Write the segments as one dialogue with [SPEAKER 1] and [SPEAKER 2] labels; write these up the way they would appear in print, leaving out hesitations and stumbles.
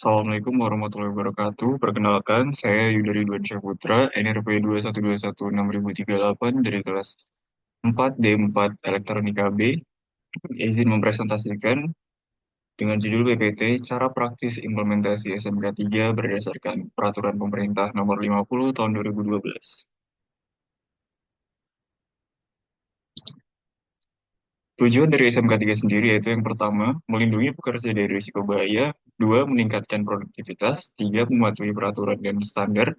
[SPEAKER 1] Assalamualaikum warahmatullahi wabarakatuh. Perkenalkan, saya Yudari Duansyah Putra, NRP 2121638 dari kelas 4D4 Elektronika B. Izin mempresentasikan dengan judul PPT, Cara Praktis Implementasi SMK 3 berdasarkan Peraturan Pemerintah Nomor 50 Tahun 2012. Tujuan dari SMK 3 sendiri yaitu yang pertama, melindungi pekerja dari risiko bahaya, dua, meningkatkan produktivitas, tiga, mematuhi peraturan dan standar,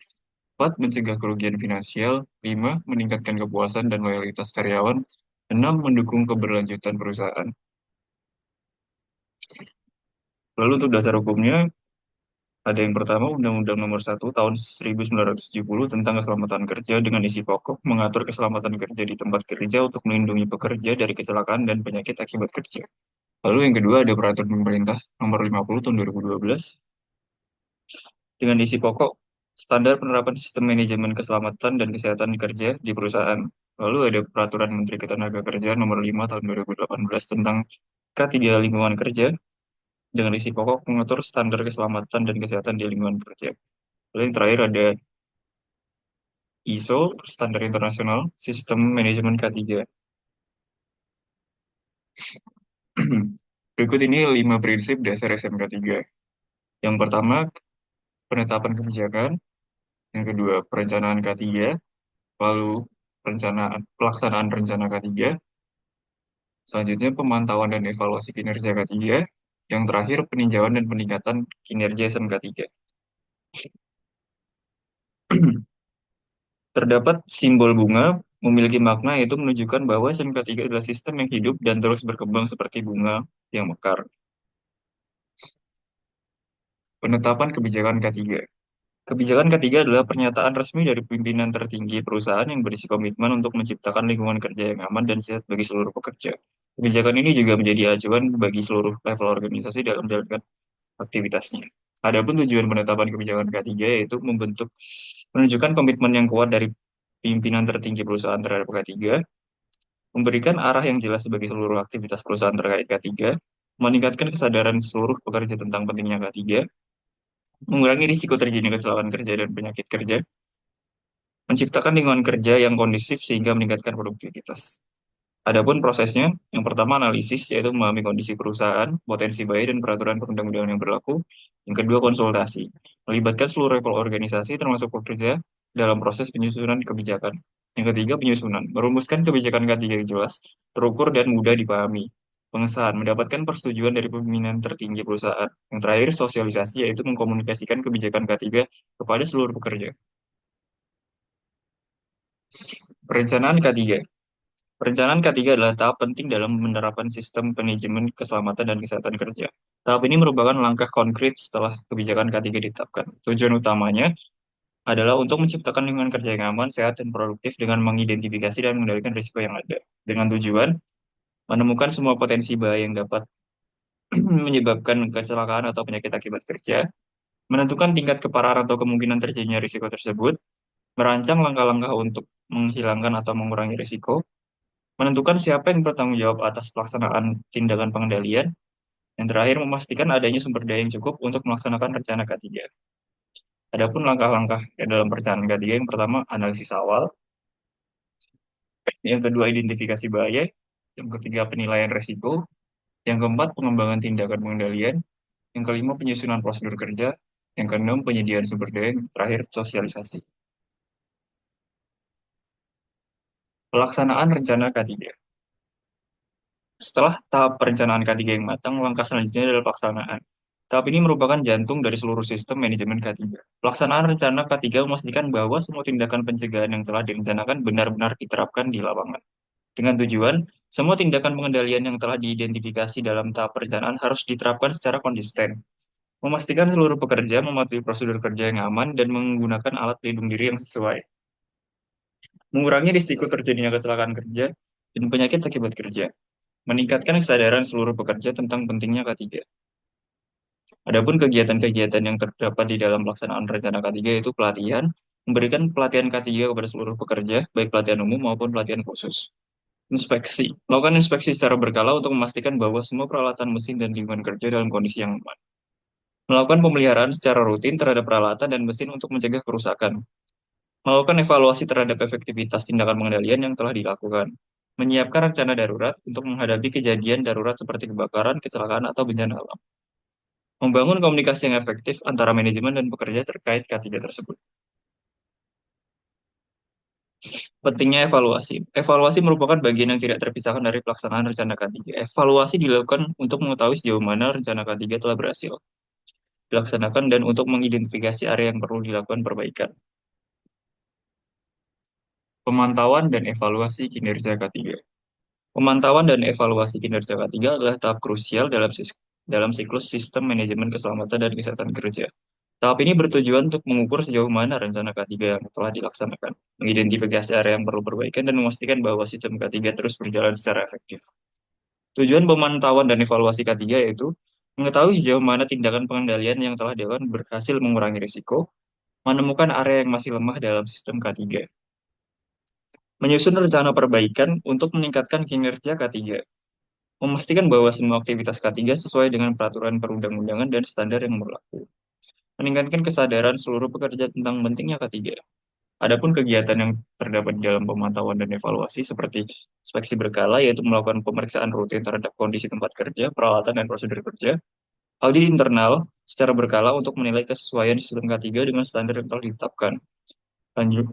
[SPEAKER 1] 4. Mencegah kerugian finansial. 5. Meningkatkan kepuasan dan loyalitas karyawan. 6. Mendukung keberlanjutan perusahaan. Lalu untuk dasar hukumnya, ada yang pertama Undang-Undang Nomor 1 Tahun 1970 tentang keselamatan kerja dengan isi pokok mengatur keselamatan kerja di tempat kerja untuk melindungi pekerja dari kecelakaan dan penyakit akibat kerja. Lalu yang kedua ada Peraturan Pemerintah Nomor 50 Tahun 2012 dengan isi pokok standar penerapan sistem manajemen keselamatan dan kesehatan kerja di perusahaan. Lalu ada Peraturan Menteri Ketenagakerjaan Nomor 5 Tahun 2018 tentang K3 Lingkungan Kerja dengan isi pokok mengatur standar keselamatan dan kesehatan di lingkungan kerja. Lalu yang terakhir ada ISO, Standar Internasional Sistem Manajemen K3. Berikut ini 5 prinsip dasar SMK 3. Yang pertama, penetapan kebijakan. Yang kedua, perencanaan K3. Lalu, pelaksanaan rencana K3. Selanjutnya, pemantauan dan evaluasi kinerja K3. Yang terakhir, peninjauan dan peningkatan kinerja SMK 3. Terdapat simbol bunga memiliki makna yaitu menunjukkan bahwa SMK 3 adalah sistem yang hidup dan terus berkembang seperti bunga yang mekar. Penetapan kebijakan K3. Kebijakan K3 adalah pernyataan resmi dari pimpinan tertinggi perusahaan yang berisi komitmen untuk menciptakan lingkungan kerja yang aman dan sehat bagi seluruh pekerja. Kebijakan ini juga menjadi acuan bagi seluruh level organisasi dalam menjalankan aktivitasnya. Adapun tujuan penetapan kebijakan K3 yaitu menunjukkan komitmen yang kuat dari pimpinan tertinggi perusahaan terhadap K3, memberikan arah yang jelas bagi seluruh aktivitas perusahaan terkait K3, meningkatkan kesadaran seluruh pekerja tentang pentingnya K3, mengurangi risiko terjadinya kecelakaan kerja dan penyakit kerja, menciptakan lingkungan kerja yang kondusif sehingga meningkatkan produktivitas. Adapun prosesnya, yang pertama analisis, yaitu memahami kondisi perusahaan, potensi bahaya dan peraturan perundang-undangan yang berlaku. Yang kedua konsultasi, melibatkan seluruh level organisasi termasuk pekerja dalam proses penyusunan kebijakan. Yang ketiga penyusunan, merumuskan kebijakan K3 yang jelas, terukur dan mudah dipahami. Pengesahan, mendapatkan persetujuan dari pimpinan tertinggi perusahaan. Yang terakhir sosialisasi, yaitu mengkomunikasikan kebijakan K3 kepada seluruh pekerja. Perencanaan K3. Perencanaan K3 adalah tahap penting dalam menerapkan sistem manajemen keselamatan dan kesehatan kerja. Tahap ini merupakan langkah konkret setelah kebijakan K3 ditetapkan. Tujuan utamanya adalah untuk menciptakan lingkungan kerja yang aman, sehat, dan produktif dengan mengidentifikasi dan mengendalikan risiko yang ada. Dengan tujuan menemukan semua potensi bahaya yang dapat menyebabkan kecelakaan atau penyakit akibat kerja, menentukan tingkat keparahan atau kemungkinan terjadinya risiko tersebut, merancang langkah-langkah untuk menghilangkan atau mengurangi risiko, menentukan siapa yang bertanggung jawab atas pelaksanaan tindakan pengendalian, yang terakhir memastikan adanya sumber daya yang cukup untuk melaksanakan rencana K3. Adapun langkah-langkah yang dalam perencanaan K3 yang pertama analisis awal, yang kedua identifikasi bahaya, yang ketiga penilaian risiko, yang keempat pengembangan tindakan pengendalian, yang kelima penyusunan prosedur kerja, yang keenam penyediaan sumber daya, yang terakhir sosialisasi. Pelaksanaan rencana K3. Setelah tahap perencanaan K3 yang matang, langkah selanjutnya adalah pelaksanaan. Tahap ini merupakan jantung dari seluruh sistem manajemen K3. Pelaksanaan rencana K3 memastikan bahwa semua tindakan pencegahan yang telah direncanakan benar-benar diterapkan di lapangan. Dengan tujuan, semua tindakan pengendalian yang telah diidentifikasi dalam tahap perencanaan harus diterapkan secara konsisten. Memastikan seluruh pekerja mematuhi prosedur kerja yang aman dan menggunakan alat pelindung diri yang sesuai. Mengurangi risiko terjadinya kecelakaan kerja dan penyakit akibat kerja. Meningkatkan kesadaran seluruh pekerja tentang pentingnya K3. Adapun kegiatan-kegiatan yang terdapat di dalam pelaksanaan rencana K3 yaitu pelatihan, memberikan pelatihan K3 kepada seluruh pekerja, baik pelatihan umum maupun pelatihan khusus. Inspeksi, melakukan inspeksi secara berkala untuk memastikan bahwa semua peralatan mesin dan lingkungan kerja dalam kondisi yang aman. Melakukan pemeliharaan secara rutin terhadap peralatan dan mesin untuk mencegah kerusakan. Melakukan evaluasi terhadap efektivitas tindakan pengendalian yang telah dilakukan. Menyiapkan rencana darurat untuk menghadapi kejadian darurat seperti kebakaran, kecelakaan, atau bencana alam. Membangun komunikasi yang efektif antara manajemen dan pekerja terkait K3 tersebut. Pentingnya evaluasi. Evaluasi merupakan bagian yang tidak terpisahkan dari pelaksanaan rencana K3. Evaluasi dilakukan untuk mengetahui sejauh mana rencana K3 telah berhasil dilaksanakan dan untuk mengidentifikasi area yang perlu dilakukan perbaikan. Pemantauan dan evaluasi kinerja K3. Pemantauan dan evaluasi kinerja K3 adalah tahap krusial dalam siklus sistem manajemen keselamatan dan kesehatan kerja. Tahap ini bertujuan untuk mengukur sejauh mana rencana K3 yang telah dilaksanakan, mengidentifikasi area yang perlu perbaikan, dan memastikan bahwa sistem K3 terus berjalan secara efektif. Tujuan pemantauan dan evaluasi K3 yaitu mengetahui sejauh mana tindakan pengendalian yang telah dilakukan berhasil mengurangi risiko, menemukan area yang masih lemah dalam sistem K3, menyusun rencana perbaikan untuk meningkatkan kinerja K3, memastikan bahwa semua aktivitas K3 sesuai dengan peraturan perundang-undangan dan standar yang berlaku, meningkatkan kesadaran seluruh pekerja tentang pentingnya K3. Adapun kegiatan yang terdapat di dalam pemantauan dan evaluasi seperti inspeksi berkala, yaitu melakukan pemeriksaan rutin terhadap kondisi tempat kerja, peralatan, dan prosedur kerja, audit internal secara berkala untuk menilai kesesuaian sistem K3 dengan standar yang telah ditetapkan.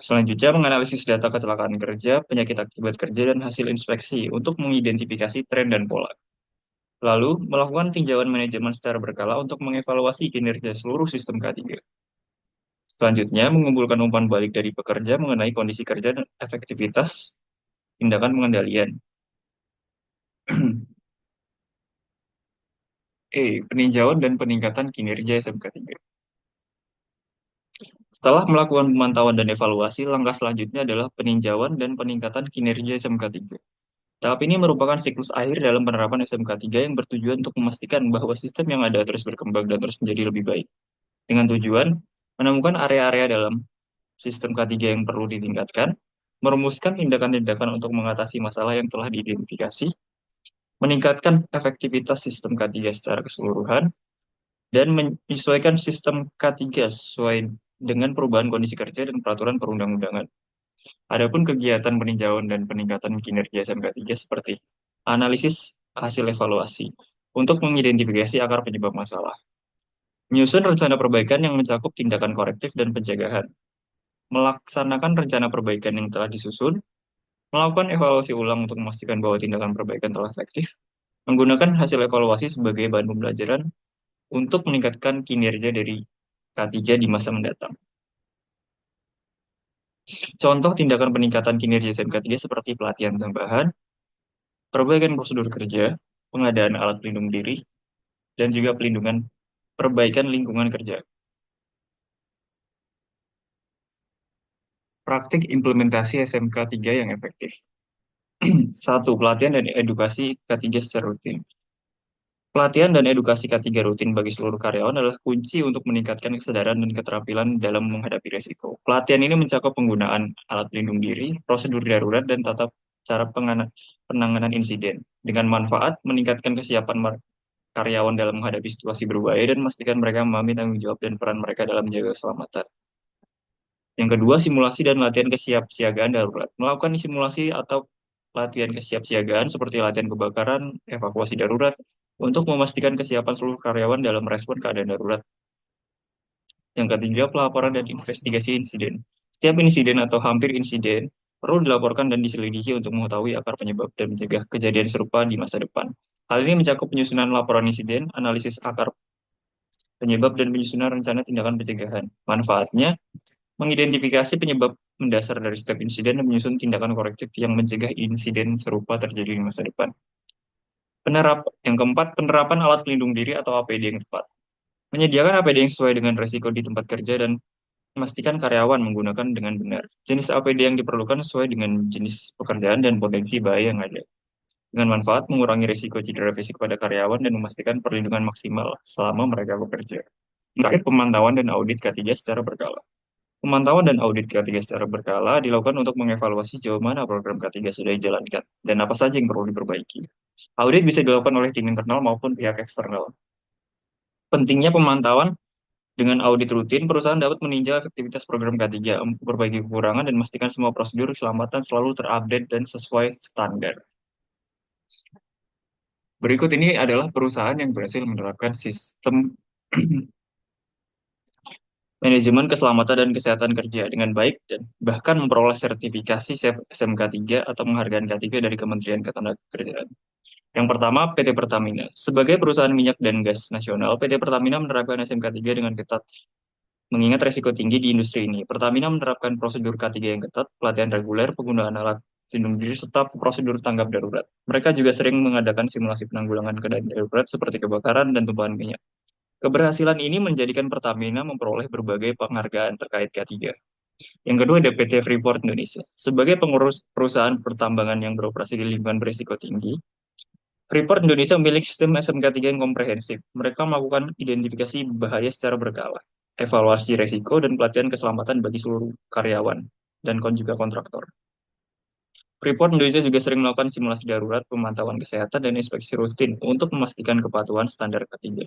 [SPEAKER 1] Selanjutnya, menganalisis data kecelakaan kerja, penyakit akibat kerja, dan hasil inspeksi untuk mengidentifikasi tren dan pola. Lalu, melakukan tinjauan manajemen secara berkala untuk mengevaluasi kinerja seluruh sistem K3. Selanjutnya, mengumpulkan umpan balik dari pekerja mengenai kondisi kerja dan efektivitas tindakan pengendalian. Peninjauan dan peningkatan kinerja SMK3. Setelah melakukan pemantauan dan evaluasi, langkah selanjutnya adalah peninjauan dan peningkatan kinerja SMK3. Tahap ini merupakan siklus akhir dalam penerapan SMK3 yang bertujuan untuk memastikan bahwa sistem yang ada terus berkembang dan terus menjadi lebih baik. Dengan tujuan menemukan area-area dalam sistem K3 yang perlu ditingkatkan, merumuskan tindakan-tindakan untuk mengatasi masalah yang telah diidentifikasi, meningkatkan efektivitas sistem K3 secara keseluruhan, dan menyesuaikan sistem K3 sesuai dengan perubahan kondisi kerja dan peraturan perundang-undangan. Adapun kegiatan peninjauan dan peningkatan kinerja SMK3 seperti analisis hasil evaluasi untuk mengidentifikasi akar penyebab masalah, menyusun rencana perbaikan yang mencakup tindakan korektif dan pencegahan, melaksanakan rencana perbaikan yang telah disusun, melakukan evaluasi ulang untuk memastikan bahwa tindakan perbaikan telah efektif, menggunakan hasil evaluasi sebagai bahan pembelajaran untuk meningkatkan kinerja dari K3 di masa mendatang. Contoh tindakan peningkatan kinerja SMK3 seperti pelatihan tambahan, perbaikan prosedur kerja, pengadaan alat pelindung diri, dan juga perbaikan lingkungan kerja. Praktik implementasi SMK3 yang efektif. Satu, pelatihan dan edukasi K3 secara rutin. Pelatihan dan edukasi K3 rutin bagi seluruh karyawan adalah kunci untuk meningkatkan kesadaran dan keterampilan dalam menghadapi risiko. Pelatihan ini mencakup penggunaan alat pelindung diri, prosedur darurat, dan tata cara penanganan insiden. Dengan manfaat, meningkatkan kesiapan karyawan dalam menghadapi situasi berbahaya dan memastikan mereka memahami tanggung jawab dan peran mereka dalam menjaga keselamatan. Yang kedua, simulasi dan latihan kesiapsiagaan darurat. Melakukan simulasi atau latihan kesiapsiagaan seperti latihan kebakaran, evakuasi darurat, untuk memastikan kesiapan seluruh karyawan dalam respon keadaan darurat. Yang ketiga, pelaporan dan investigasi insiden. Setiap insiden atau hampir insiden perlu dilaporkan dan diselidiki untuk mengetahui akar penyebab dan mencegah kejadian serupa di masa depan. Hal ini mencakup penyusunan laporan insiden, analisis akar penyebab, dan penyusunan rencana tindakan pencegahan. Manfaatnya, mengidentifikasi penyebab mendasar dari setiap insiden dan menyusun tindakan korektif yang mencegah insiden serupa terjadi di masa depan. Yang keempat, penerapan alat pelindung diri atau APD yang tepat. Menyediakan APD yang sesuai dengan risiko di tempat kerja dan memastikan karyawan menggunakan dengan benar. Jenis APD yang diperlukan sesuai dengan jenis pekerjaan dan potensi bahaya yang ada. Dengan manfaat mengurangi risiko cedera fisik pada karyawan dan memastikan perlindungan maksimal selama mereka bekerja. Terakhir, pemantauan dan audit K3 secara berkala. Pemantauan dan audit K3 secara berkala dilakukan untuk mengevaluasi sejauh mana program K3 sudah dijalankan dan apa saja yang perlu diperbaiki. Audit bisa dilakukan oleh tim internal maupun pihak eksternal. Pentingnya pemantauan dengan audit rutin, perusahaan dapat meninjau efektivitas program K3, memperbaiki kekurangan, dan memastikan semua prosedur keselamatan selalu terupdate dan sesuai standar. Berikut ini adalah perusahaan yang berhasil menerapkan sistem manajemen keselamatan dan kesehatan kerja dengan baik dan bahkan memperoleh sertifikasi SMK 3 atau penghargaan K3 dari Kementerian Ketenagakerjaan. Yang pertama, PT Pertamina. Sebagai perusahaan minyak dan gas nasional, PT Pertamina menerapkan SMK 3 dengan ketat. Mengingat resiko tinggi di industri ini, Pertamina menerapkan prosedur K3 yang ketat, pelatihan reguler, penggunaan alat pelindung diri, serta prosedur tanggap darurat. Mereka juga sering mengadakan simulasi penanggulangan keadaan darurat seperti kebakaran dan tumpahan minyak. Keberhasilan ini menjadikan Pertamina memperoleh berbagai penghargaan terkait K3. Yang kedua ada PT Freeport Indonesia. Sebagai pengurus perusahaan pertambangan yang beroperasi di lingkungan berisiko tinggi, Freeport Indonesia memiliki sistem SMK 3 yang komprehensif. Mereka melakukan identifikasi bahaya secara berkala, evaluasi resiko, dan pelatihan keselamatan bagi seluruh karyawan dan juga kontraktor. Freeport Indonesia juga sering melakukan simulasi darurat, pemantauan kesehatan, dan inspeksi rutin untuk memastikan kepatuhan standar K3.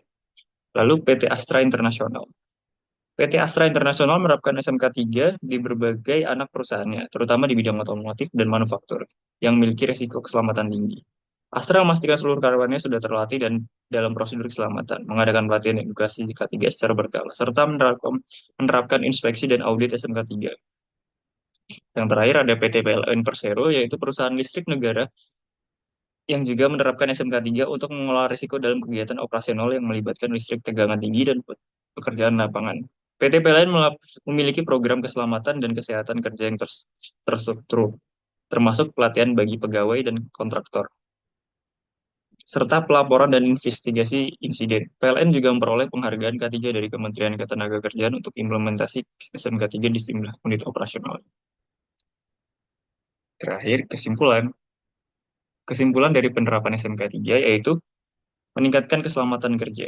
[SPEAKER 1] Lalu PT Astra Internasional. PT Astra Internasional menerapkan SMK 3 di berbagai anak perusahaannya, terutama di bidang otomotif dan manufaktur, yang memiliki risiko keselamatan tinggi. Astra memastikan seluruh karyawannya sudah terlatih dan dalam prosedur keselamatan, mengadakan pelatihan edukasi K3 secara berkala, serta menerapkan inspeksi dan audit SMK 3. Yang terakhir ada PT PLN Persero, yaitu perusahaan listrik negara yang juga menerapkan SMK 3 untuk mengelola risiko dalam kegiatan operasional yang melibatkan listrik tegangan tinggi dan pekerjaan lapangan. PT PLN memiliki program keselamatan dan kesehatan kerja yang terstruktur, termasuk pelatihan bagi pegawai dan kontraktor, serta pelaporan dan investigasi insiden. PLN juga memperoleh penghargaan K3 dari Kementerian Ketenagakerjaan untuk implementasi SMK 3 di sejumlah unit operasional. Terakhir, kesimpulan. Kesimpulan dari penerapan SMK 3 yaitu meningkatkan keselamatan kerja.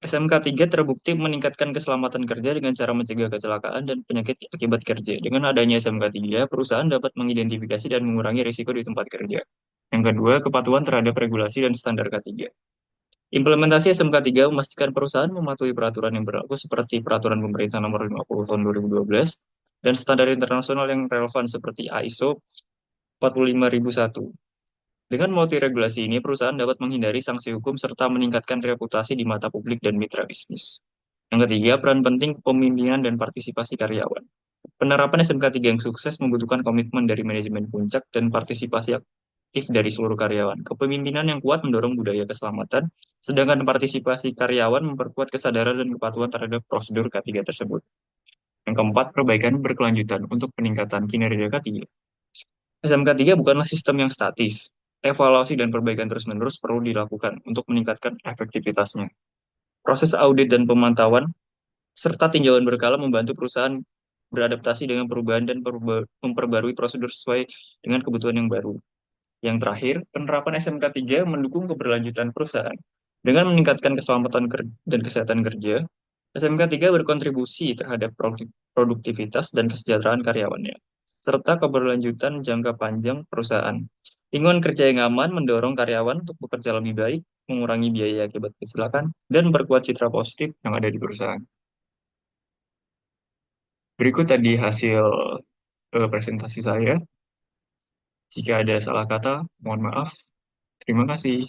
[SPEAKER 1] SMK 3 terbukti meningkatkan keselamatan kerja dengan cara mencegah kecelakaan dan penyakit akibat kerja. Dengan adanya SMK 3, perusahaan dapat mengidentifikasi dan mengurangi risiko di tempat kerja. Yang kedua, kepatuhan terhadap regulasi dan standar K3. Implementasi SMK 3 memastikan perusahaan mematuhi peraturan yang berlaku seperti Peraturan Pemerintah Nomor 50 Tahun 2012 dan standar internasional yang relevan seperti ISO 45001. Dengan mematuhi regulasi ini, perusahaan dapat menghindari sanksi hukum serta meningkatkan reputasi di mata publik dan mitra bisnis. Yang ketiga, peran penting kepemimpinan dan partisipasi karyawan. Penerapan SMK 3 yang sukses membutuhkan komitmen dari manajemen puncak dan partisipasi aktif dari seluruh karyawan. Kepemimpinan yang kuat mendorong budaya keselamatan, sedangkan partisipasi karyawan memperkuat kesadaran dan kepatuhan terhadap prosedur K3 tersebut. Yang keempat, perbaikan berkelanjutan untuk peningkatan kinerja K3. SMK 3 bukanlah sistem yang statis. Evaluasi dan perbaikan terus-menerus perlu dilakukan untuk meningkatkan efektivitasnya. Proses audit dan pemantauan serta tinjauan berkala membantu perusahaan beradaptasi dengan perubahan dan memperbarui prosedur sesuai dengan kebutuhan yang baru. Yang terakhir, penerapan SMK 3 mendukung keberlanjutan perusahaan. Dengan meningkatkan keselamatan dan kesehatan kerja, SMK 3 berkontribusi terhadap produktivitas dan kesejahteraan karyawannya, serta keberlanjutan jangka panjang perusahaan. Lingkungan kerja yang aman mendorong karyawan untuk bekerja lebih baik, mengurangi biaya akibat kecelakaan, dan memperkuat citra positif yang ada di perusahaan. Berikut tadi hasil presentasi saya. Jika ada salah kata, mohon maaf. Terima kasih.